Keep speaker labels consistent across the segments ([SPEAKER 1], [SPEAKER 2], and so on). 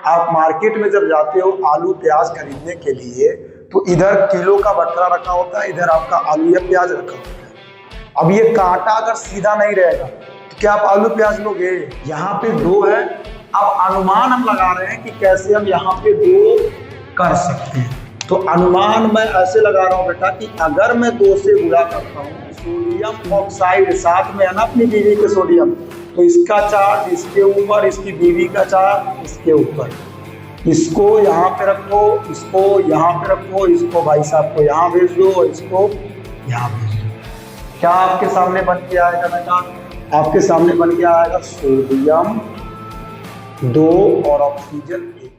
[SPEAKER 1] आप मार्केट में जब जाते हो आलू प्याज खरीदने के लिए तो इधर किलो का बटरा रखा होता है, इधर आपका आलू या प्याज रखा होता है। अब ये कांटा अगर सीधा नहीं रहेगा तो क्या आप आलू प्याज लोगे? यहाँ पे दो है। अब अनुमान हम लगा रहे हैं कि कैसे हम यहाँ पे दो कर सकते हैं। तो अनुमान मैं ऐसे लगा रहा हूँ बेटा कि अगर मैं दो से गुणा करता हूँ सोडियम ऑक्साइड साथ में है ना अपनी बीवी के सोडियम, तो इसका चार्ज इसके ऊपर, इसकी बीवी का चार्ज इसके ऊपर, इसको यहाँ पे रखो, इसको यहाँ पे रखो, इसको भाई साहब को यहाँ भेज दो, इसको यहाँ भेज दो। क्या आपके सामने बन के आएगा बेटा? आपके सामने बन के आएगा सोडियम 2 और ऑक्सीजन 1।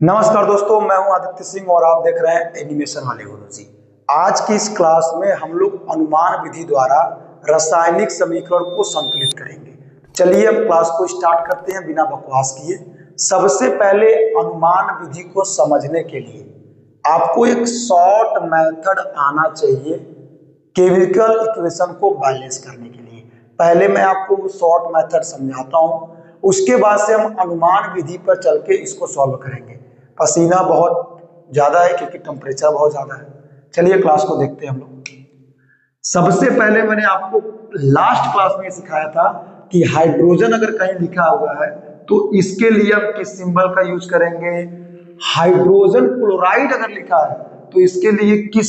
[SPEAKER 1] नमस्कार दोस्तों, मैं हूं आदित्य सिंह और आप देख रहे हैं एनिमेशन वाले गुरुजी। आज की इस क्लास में हम लोग अनुमान विधि द्वारा रासायनिक समीकरण को संतुलित करेंगे। चलिए अब क्लास को स्टार्ट करते हैं बिना बकवास किए। सबसे पहले अनुमान विधि को समझने के लिए आपको एक शॉर्ट मेथड आना चाहिए केमिकल इक्वेशन को बैलेंस करने के लिए। पहले मैं आपको शॉर्ट मेथड समझाता हूं, उसके बाद से हम अनुमान विधि पर चल के इसको सॉल्व करेंगे। पसीना बहुत ज्यादा है क्योंकि टेम्परेचर बहुत ज्यादा है। चलिए क्लास को देखते हैं हम लोग। सबसे पहले मैंने आपको लास्ट क्लास में सिखाया था कि हाइड्रोजन अगर कहीं लिखा हुआ है तो इसके लिए हम किस सिंबल का यूज करेंगे। हाइड्रोजन क्लोराइड अगर लिखा है तो इसके लिए किस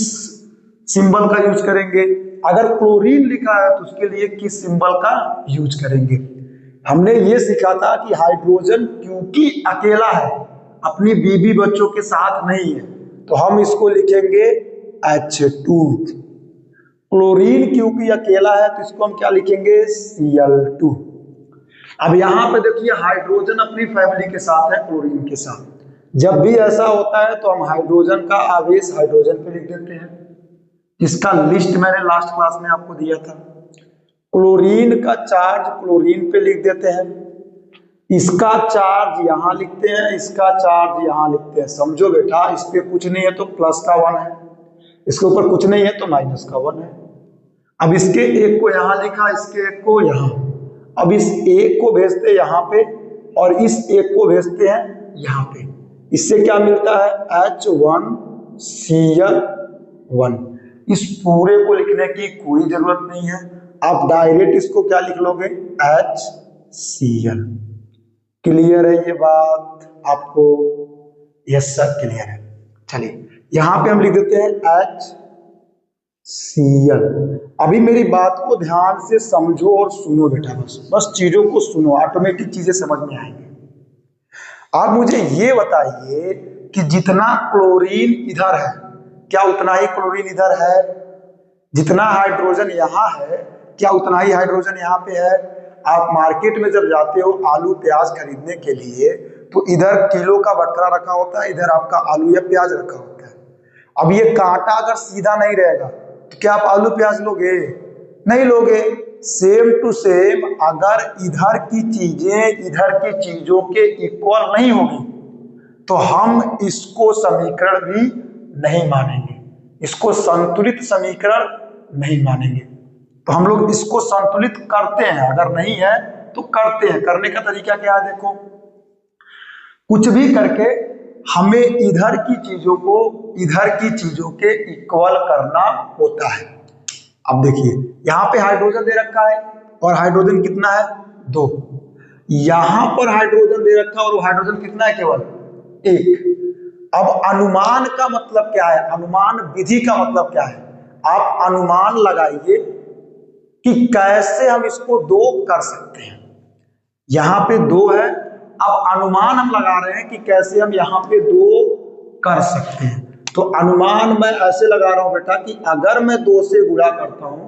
[SPEAKER 1] सिंबल का यूज करेंगे। अगर क्लोरीन लिखा है तो उसके लिए किस सिंबल का यूज करेंगे। हमने ये सीखा था कि हाइड्रोजन क्योंकि अकेला है, अपनी बीवी बच्चों के साथ नहीं है, तो हम इसको लिखेंगे H2। क्लोरीन क्योंकि अकेला है तो इसको हम क्या लिखेंगे Cl2। अब यहां पे देखिए हाइड्रोजन अपनी फैमिली के साथ है क्लोरीन के साथ। जब भी ऐसा होता है तो हम हाइड्रोजन का आवेश हाइड्रोजन पे लिख देते हैं। इसका लिस्ट मैंने लास्ट क्लास में आपको दिया था। क्लोरीन का चार्ज क्लोरीन पे लिख देते हैं, इसका चार्ज यहां लिखते हैं, इसका चार्ज यहां लिखते हैं। समझो बेटा, इस पे कुछ नहीं है तो प्लस का 1 है, इसके ऊपर कुछ नहीं है तो माइनस का 1 है। अब इसके एक को यहां लिखा, इसके एक को यहां। अब इस एक को भेजते यहां पे और इस एक को भेजते हैं यहां पे। इससे क्या मिलता है H1Cl1। इस पूरे को लिखने की कोई जरूरत नहीं है, आप डायरेक्ट इसको क्या लिख लोगे HCl। क्लियर है ये बात आपको? यस सर क्लियर है। चलिए यहां पे हम लिख देते हैं HCl। अभी मेरी बात को ध्यान से समझो और सुनो बेटा, बस चीजों को सुनो, ऑटोमेटिक चीजें समझ में आएंगी। आप मुझे ये बताइए कि जितना क्लोरीन इधर है क्या उतना ही क्लोरीन इधर है? जितना हाइड्रोजन यहाँ है क्या उतना ही हाइड्रोजन यहाँ पे है? आप मार्केट में जब जाते हो आलू प्याज खरीदने के लिए तो इधर किलो का बटरा रखा होता है, इधर आपका आलू या प्याज रखा होता है। अब ये कांटा अगर सीधा नहीं रहेगा तो क्या आप आलू प्याज लोगे? नहीं लोगे। सेम टू सेम अगर इधर की चीजें इधर की चीजों के इक्वल नहीं होगी तो हम इसको समीकरण भी नहीं मानेंगे, इसको संतुलित समीकरण नहीं मानेंगे। तो हम लोग इसको संतुलित करते हैं, अगर नहीं है तो करते हैं। करने का तरीका क्या है देखो, कुछ भी करके हमें इधर की चीजों को इधर की चीजों के इक्वल करना होता है। अब देखिए यहां पे हाइड्रोजन दे रखा है और हाइड्रोजन कितना है 2। यहां पर हाइड्रोजन दे रखा है और हाइड्रोजन कितना है केवल 1। अब अनुमान का मतलब क्या है, अनुमान विधि का मतलब क्या है? आप अनुमान लगाइए कि कैसे हम इसको 2 कर सकते हैं। यहां पे 2 है, अब अनुमान हम लगा रहे हैं कि कैसे हम यहां पे 2 कर सकते हैं। तो अनुमान मैं ऐसे लगा रहा हूं बेटा कि अगर मैं 2 से गुणा करता हूं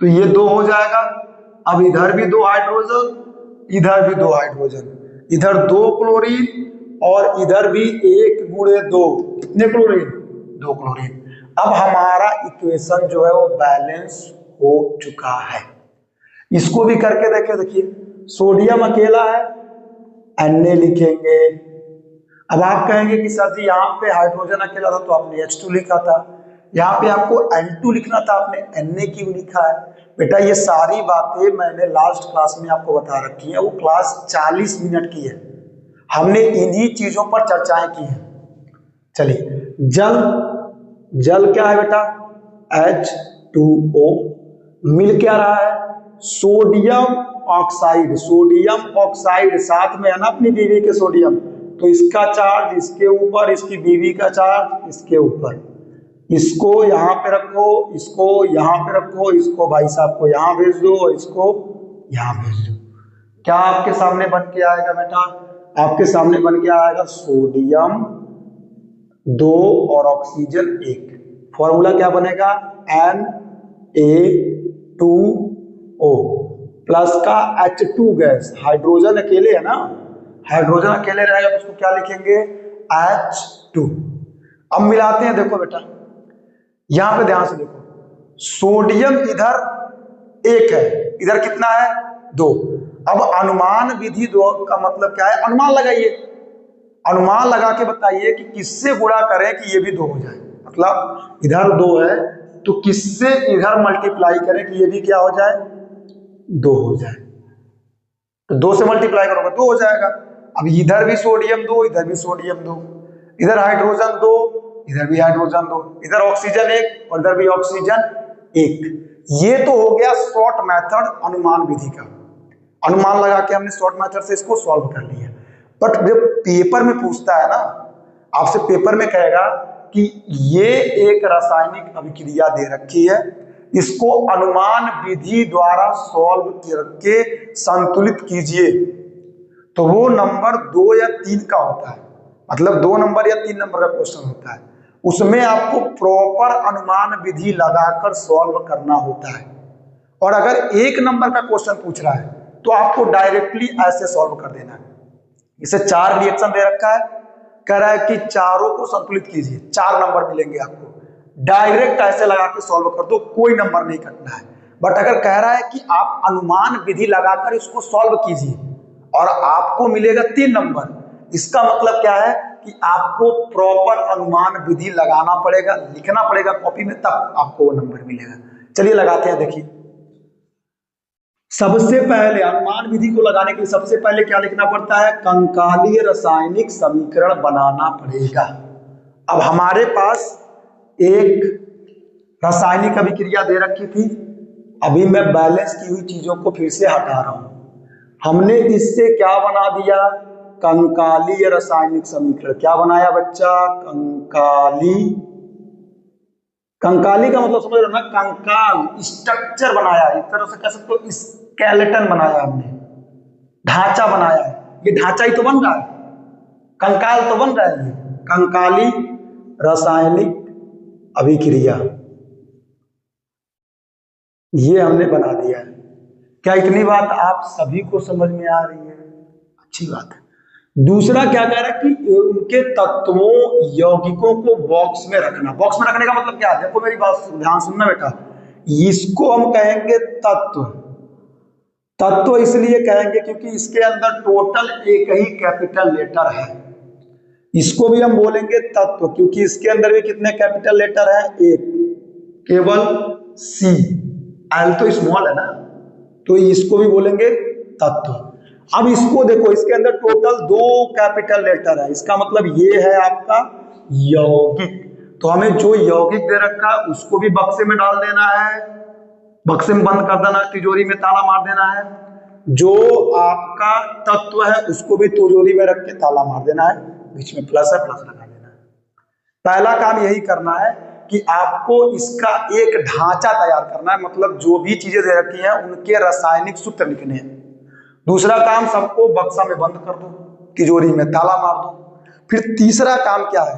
[SPEAKER 1] तो ये 2 हो जाएगा। अब इधर भी 2 हाइड्रोजन, इधर भी 2 हाइड्रोजन, इधर 2 क्लोरीन और इधर भी 1 गुणे 2 कितने क्लोरीन 2 क्लोरीन। अब हमारा इक्वेशन जो है वो बैलेंस हो चुका है। इसको भी करके देखे, देखिए सोडियम अकेला है Na लिखेंगे। अब आप कहेंगे कि सर जी यहाँ पे हाइड्रोजन अकेला था तो आपने H2 लिखा था, यहाँ पे आपको N2 लिखना था, आपने Na क्यों लिखा है? बेटा ये सारी बातें मैंने लास्ट क्लास में आपको बता रखी है, वो क्लास 40 मिनट की है। हमने इन्हीं चीजों पर चर्चाएं की हैं। चलिए, जल, जल क्या है बेटा? H2O। मिल क्या रहा है? Sodium oxide. सोडियम ऑक्साइड साथ में है ना अपनी बीवी के सोडियम, तो इसका चार्ज इसके ऊपर, इसकी बीवी का चार्ज इसके ऊपर। इसको यहाँ पे रखो, इसको यहाँ पे रखो, इसको भाई साहब को यहाँ भेज दो और इसको यहाँ भेज दो। क्या आपके सामने बन के आएगा बेटा? आपके सामने बन के आएगा सोडियम 2 और ऑक्सीजन 1। फॉर्मूला क्या बनेगा? Na2O प्लस का H2 गैस। हाइड्रोजन अकेले है ना, हाइड्रोजन अकेले रहेगा तो उसको क्या लिखेंगे? H2। अब मिलाते हैं, देखो बेटा यहां पे ध्यान से देखो, सोडियम इधर 1 है, इधर कितना है? 2। अब अनुमान विधि 2 का मतलब क्या है? अनुमान लगाइए, अनुमान लगा के बताइए कि किससे गुणा करें कि ये भी 2 हो जाए। मतलब इधर 2 है तो किससे इधर मल्टीप्लाई करें कि ये भी क्या हो जाए? 2 हो जाए। तो 2 से मल्टीप्लाई करोगे 2 हो जाएगा। अब इधर भी सोडियम 2, इधर भी सोडियम 2, इधर हाइड्रोजन 2, इधर भी हाइड्रोजन 2, इधर ऑक्सीजन 1 और इधर भी ऑक्सीजन 1। ये तो हो गया शॉर्ट मेथड अनुमान विधि का। अनुमान लगा के हमने शॉर्ट मेथड से इसको सॉल्व कर लिया। बट जब पेपर में पूछता है ना, आपसे पेपर में कहेगा कि ये एक रासायनिक अभिक्रिया दे रखी है, इसको अनुमान विधि द्वारा सॉल्व करके संतुलित कीजिए, तो वो नंबर 2 या 3 का होता है। मतलब 2 नंबर या 3 नंबर का क्वेश्चन होता है, उसमें आपको प्रॉपर अनुमान विधि लगाकर सॉल्व करना होता है। और अगर 1 नंबर का क्वेश्चन पूछ रहा है तो आपको डायरेक्टली ऐसे सॉल्व कर देना है। इसे 4 रिएक्शन दे रखा है, कह रहा है कि चारों को संतुलित कीजिए, 4 नंबर मिलेंगे आपको। डायरेक्ट ऐसे लगा के सॉल्व कर दो, कोई नंबर नहीं कटना है। बट अगर कह रहा है कि आप अनुमान विधि लगाकर इसको सॉल्व कीजिए और आपको मिलेगा 3 नंबर, इसका मतलब क्या है कि आपको प्रॉपर अनुमान विधि लगाना पड़ेगा, लिखना पड़ेगा कॉपी में, तब आपको वो नंबर मिलेगा। चलिए लगाते हैं, देखिए सबसे पहले अनुमान विधि को लगाने के लिए सबसे पहले क्या लिखना पड़ता है? कंकालीय रासायनिक समीकरण बनाना पड़ेगा। अब हमारे पास एक रासायनिक अभिक्रिया दे रखी थी, अभी मैं बैलेंस की हुई चीजों को फिर से हटा रहा हूं। हमने इससे क्या बना दिया? कंकालीय रासायनिक समीकरण। क्या बनाया बच्चा? कंकाली। कंकाली का मतलब समझ रहे हो ना? कंकाल, स्ट्रक्चर बनाया, एक तरह से कह सकते हो स्केलेटन बनाया हमने, ढांचा बनाया है। ये ढांचा ही तो बन रहा है, कंकाल तो बन रहा है। ये कंकाली रासायनिक अभिक्रिया ये हमने बना दिया है। क्या इतनी बात आप सभी को समझ में आ रही है? अच्छी बात है। दूसरा क्या कह रहा है कि उनके तत्वों यौगिकों को बॉक्स में रखना। बॉक्स में रखने का मतलब क्या है? देखो मेरी बात ध्यान सुनना बेटा, इसको हम कहेंगे तत्व। तत्व इसलिए कहेंगे क्योंकि इसके अंदर टोटल एक ही कैपिटल लेटर है। इसको भी हम बोलेंगे तत्व क्योंकि इसके अंदर भी कितने कैपिटल लेटर है? एक, केवल सी। एल तो स्मॉल है ना, तो इसको भी बोलेंगे तत्व। अब इसको देखो, इसके अंदर टोटल 2 कैपिटल लेटर है, इसका मतलब ये है आपका यौगिक। तो हमें जो यौगिक दे रखा है उसको भी बक्से में डाल देना है, बक्से में बंद कर देना, तिजोरी में ताला मार देना है। जो आपका तत्व है उसको भी तिजोरी में रख के ताला मार देना है, बीच में प्लस है, प्लस लगा देना है। पहला काम यही करना है कि आपको इसका एक ढांचा तैयार करना है, मतलब जो भी चीजें दे रखी हैं उनके रासायनिक सूत्र लिखने हैं। दूसरा काम, सबको बक्सा में बंद कर दो, तिजोरी में ताला मार दो। फिर तीसरा काम क्या है?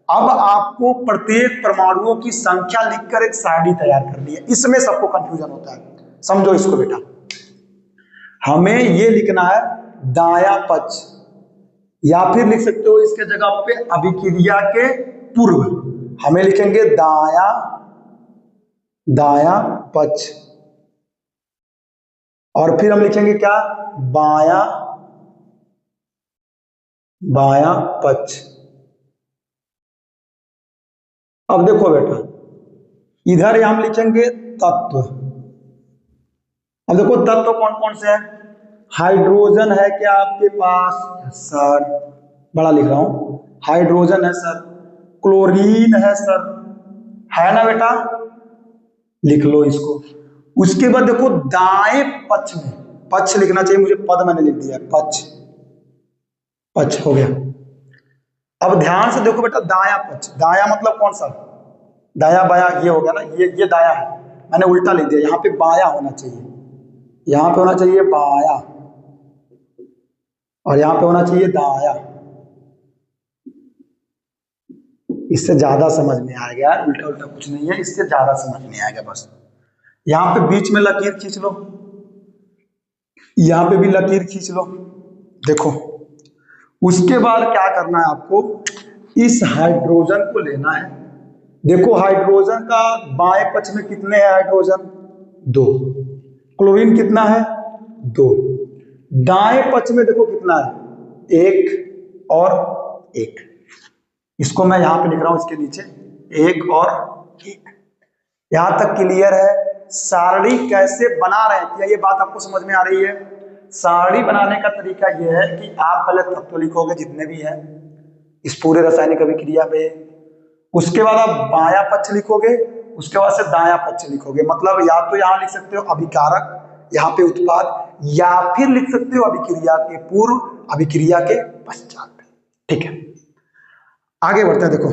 [SPEAKER 1] अब आपको प्रत्येक परमाणुओं की संख्या लिखकर एक सारणी तैयार करनी है। इसमें सबको कंफ्यूजन होता है, समझो इसको बेटा। हमें ये लिखना है दायां पक्ष, या फिर लिख सकते हो इसके जगह पे अभिक्रिया के पूर्व हमें लिखेंगे दायां पक्ष, और फिर हम लिखेंगे क्या? बायां पक्ष। अब देखो बेटा, इधर हम लिखेंगे तत्व। अब देखो तत्व कौन कौन से हैं? हाइड्रोजन है क्या आपके पास? सर बड़ा लिख रहा हूं, हाइड्रोजन है सर। क्लोरीन है सर, है ना बेटा? लिख लो इसको। उसके बाद देखो दाएं पक्ष में, पक्ष लिखना चाहिए मुझे, पद मैंने लिख दिया, पक्ष, पक्ष हो गया। अब ध्यान से देखो बेटा, दाया पक्ष, दाया मतलब कौन सा? दाया बाया ये हो गया ना, ये दाया है, मैंने उल्टा लिख दिया, यहाँ पे बाया होना चाहिए, यहाँ पे होना चाहिए बाया, और यहाँ पे होना चाहिए दाया। इससे ज्यादा समझ में आएगा यार, उल्टा उल्टा कुछ नहीं है, इससे ज्यादा समझ में आएगा। बस यहाँ पे बीच में लकीर खींच लो, यहाँ पे भी लकीर खींच लो, देखो। उसके बाद क्या करना है आपको, इस हाइड्रोजन को लेना है। देखो हाइड्रोजन का बाएं पक्ष में कितने हैं हाइड्रोजन? 2। क्लोरीन कितना है? 2। दाएं पक्ष में देखो कितना है? 1 और 1। इसको मैं यहां पे लिख रहा हूं, इसके नीचे 1 और 1। यहां तक क्लियर है? सारणी कैसे बना रहे हैं, क्या ये बात आपको समझ में आ रही है? सारणी बनाने का तरीका यह है कि आप पहले तत्व लिखोगे जितने भी हैं इस पूरे रासायनिक अभिक्रिया में, उसके बाद आप बायां पक्ष लिखोगे, उसके बाद से दायां पक्ष लिखोगे। मतलब या तो यहां लिख सकते हो अभिकारक, यहाँ पे उत्पाद, या फिर लिख सकते हो अभिक्रिया के पूर्व, अभिक्रिया के पश्चात। ठीक है, आगे बढ़ते हैं। देखो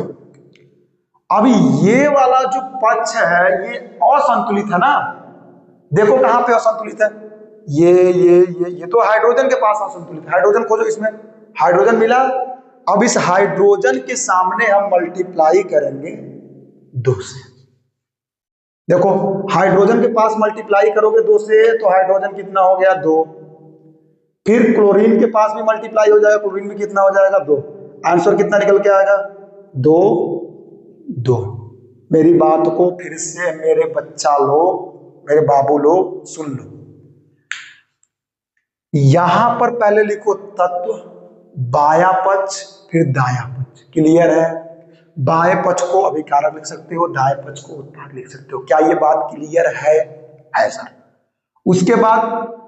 [SPEAKER 1] अभी ये वाला जो पक्ष है ये असंतुलित है ना, देखो कहां पे असंतुलित है, ये तो हाइड्रोजन के पास असंतुलित है। हाइड्रोजन खोजो, इसमें हाइड्रोजन मिला। अब इस हाइड्रोजन के सामने हम मल्टीप्लाई करेंगे 2 से। देखो हाइड्रोजन के पास मल्टीप्लाई करोगे 2 से तो हाइड्रोजन कितना हो गया? 2। फिर क्लोरीन के पास भी मल्टीप्लाई हो जाएगा, क्लोरीन में कितना हो जाएगा? 2। आंसर कितना निकल के आएगा? 2, 2। मेरी बात को फिर से मेरे बच्चा लोग, मेरे बाबू लोग सुन लो। यहां पर पहले लिखो तत्व, बाया पक्ष, फिर दाया पक्ष। क्लियर है? बाएं पक्ष को अभिकारक लिख सकते हो, दाएं पक्ष को उत्पाद लिख सकते हो। क्या ये बात क्लियर है? सर। उसके बाद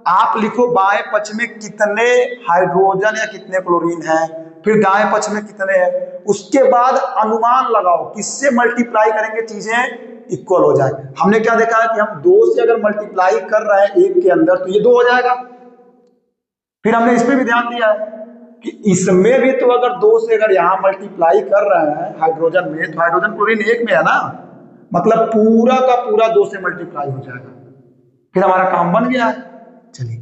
[SPEAKER 1] आप लिखो बाएं पक्ष में कितने हाइड्रोजन या कितने क्लोरीन है, फिर दाएं पक्ष में कितने हैं। उसके बाद अनुमान लगाओ किससे मल्टीप्लाई करेंगे चीजें इक्वल हो जाए। हमने क्या देखा है कि हम 2 से अगर मल्टीप्लाई कर रहे हैं 1 के अंदर तो ये 2 हो जाएगा। फिर हमने इस पे भी ध्यान दिया है कि इसमें भी तो अगर 2 से अगर यहां मल्टीप्लाई कर रहे हैं हाइड्रोजन में, तो हाइड्रोजन क्लोरीन 1 में है ना, मतलब पूरा का पूरा 2 से मल्टीप्लाई हो जाएगा। फिर हमारा काम बन गया है। चलिए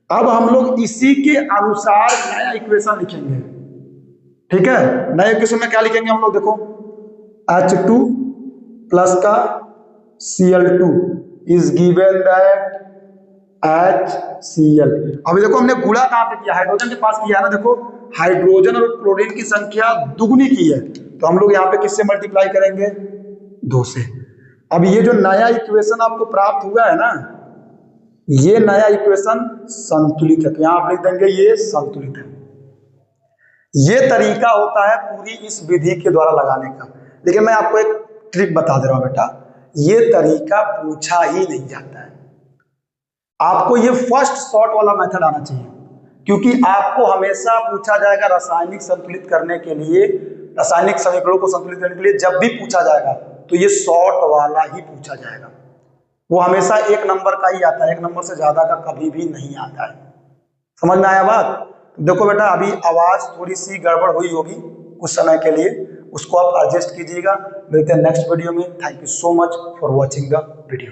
[SPEAKER 1] अब हम लोग इसी के अनुसार नया इक्वेशन लिखेंगे। ठीक है, नए इक्वेशन में क्या लिखेंगे हम लोग? देखो H2 प्लस का Cl2 is given that HCl। अभी देखो हमने गुणा कहां पे किया? हाइड्रोजन के पास किया है ना। देखो हाइड्रोजन और क्लोरीन की संख्या दुगुनी की है, तो हम लोग यहाँ पे किससे मल्टीप्लाई करेंगे? 2 से। अब ये जो नया इक्वेशन आपको प्राप्त हुआ है ना, ये नया इक्वेशन संतुलित है, तो यहां आप लिख देंगे ये संतुलित है। ये तरीका होता है पूरी इस विधि के द्वारा लगाने का। लेकिन मैं आपको एक ट्रिक बता दे रहा हूं बेटा, ये तरीका पूछा ही नहीं जाता है। आपको ये फर्स्ट शॉर्ट वाला मेथड आना चाहिए, क्योंकि आपको हमेशा पूछा जाएगा रासायनिक संतुलित करने के लिए, रासायनिक समीकरणों को संतुलित करने के लिए जब भी पूछा जाएगा तो ये शॉर्ट वाला ही पूछा जाएगा। वो हमेशा 1 नंबर का ही आता है, 1 नंबर से ज्यादा का कभी भी नहीं आता है। समझ में आया बात? देखो बेटा अभी आवाज थोड़ी सी गड़बड़ हुई होगी कुछ समय के लिए, उसको आप एडजस्ट कीजिएगा। मिलते हैं नेक्स्ट वीडियो में। Thank you so much for watching the video.